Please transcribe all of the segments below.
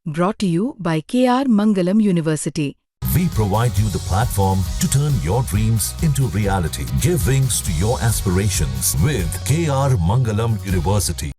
Brought to you by KR Mangalam University. We provide you the platform to turn your dreams into reality. Give wings to your aspirations with KR Mangalam University.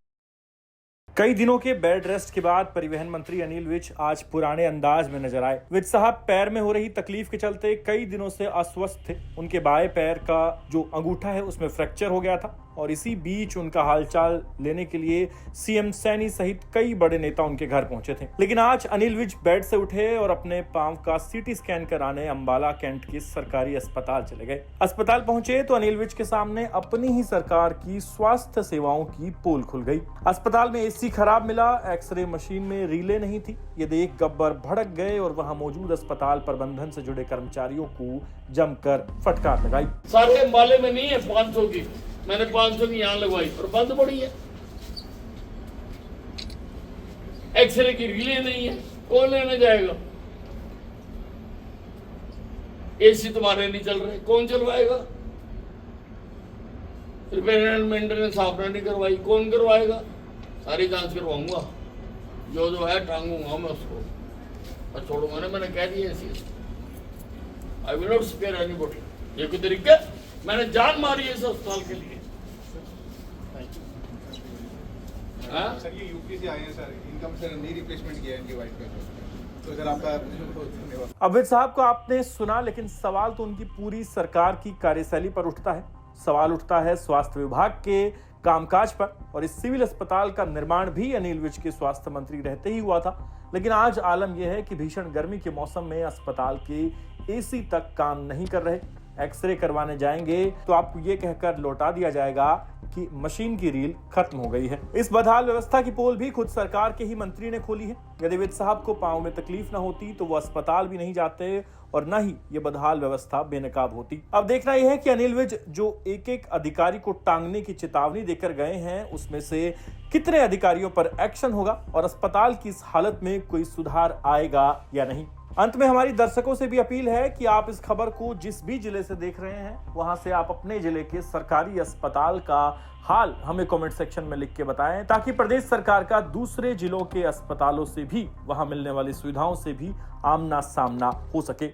कई दिनों के bed rest के बाद परिवहन मंत्री अनिल विज आज पुराने अंदाज में नजर आए। विज साहब पैर में हो रही तकलीफ के चलते कई दिनों से अस्वस्थ थे। उनके बाएं पैर का जो अंगूठा है उसमें फ्रैक्चर हो गया था और इसी बीच उनका हालचाल लेने के लिए सीएम सैनी सहित कई बड़े नेता उनके घर पहुंचे थे। लेकिन आज अनिल विज बेड से उठे और अपने पांव का सीटी स्कैन कराने अंबाला कैंट के सरकारी अस्पताल चले गए। अस्पताल पहुंचे तो अनिल विज के सामने अपनी ही सरकार की स्वास्थ्य सेवाओं की पोल खुल गई। अस्पताल में एसी खराब मिला, एक्सरे मशीन में रीले नहीं थी। ये देख गब्बर भड़क गए और वहां मौजूद अस्पताल प्रबंधन से जुड़े कर्मचारियों को जमकर फटकार लगाई। सारे अंबाले में नहीं है 500 की, मैंने 500 की यहाँ लगवाई और बंद पड़ी है। एक्सरे की रीले नहीं है, कौन लेने जाएगा? एसी तुम्हारे नहीं चल रहे, कौन चलवाएगा? रिपेयर मेंटेनेंस आपने नहीं करवाई, कौन करवाएगा? सारी जांच करवाऊंगा, जो है टांगूंगा मैं उसको और छोड़ूंगा ना। मैंने कह दिया ऐसी, I will not spare anybody. ये कोई तरीका? मैंने जान मारी है इस अस्पताल के लिए। सर ये यूपी से आए हैं सर, इनकम सर नहीं रिप्लेसमेंट किया है इनकी वाइफ का, तो सर आपका धन्यवाद। अविद साहब को आपने सुना, लेकिन सवाल तो उनकी पूरी सरकार की कार्यशैली पर उठता है। सवाल उठता है स्वास्थ्य विभाग के कामकाज पर, और इस सिविल अस्पताल का निर्माण भी अनिल विज के स्वास्थ्य मंत्री रहते ही हुआ था। लेकिन आज आलम यह है कि भीषण गर्मी के मौसम में अस्पताल के एसी तक काम नहीं कर रहे। एक्सरे करवाने जाएंगे तो आपको ये कहकर लौटा दिया जाएगा कि मशीन की रील खत्म हो गई है। इस बदहाल व्यवस्था की पोल भी खुद सरकार के ही मंत्री ने खोली है। यदि विज साहब को पांव में तकलीफ न होती तो वो अस्पताल भी नहीं जाते और न ही ये बदहाल व्यवस्था बेनकाब होती। अब देखना यह है कि अनिल विज जो एक एक अधिकारी को टांगने की चेतावनी देकर गए हैं, उसमें से कितने अधिकारियों पर एक्शन होगा और अस्पताल की इस हालत में कोई सुधार आएगा या नहीं। अंत में हमारी दर्शकों से भी अपील है कि आप इस खबर को जिस भी जिले से देख रहे हैं, वहां से आप अपने जिले के सरकारी अस्पताल का हाल हमें कमेंट सेक्शन में लिख के बताएं, ताकि प्रदेश सरकार का दूसरे जिलों के अस्पतालों से भी, वहां मिलने वाली सुविधाओं से भी आमना सामना हो सके।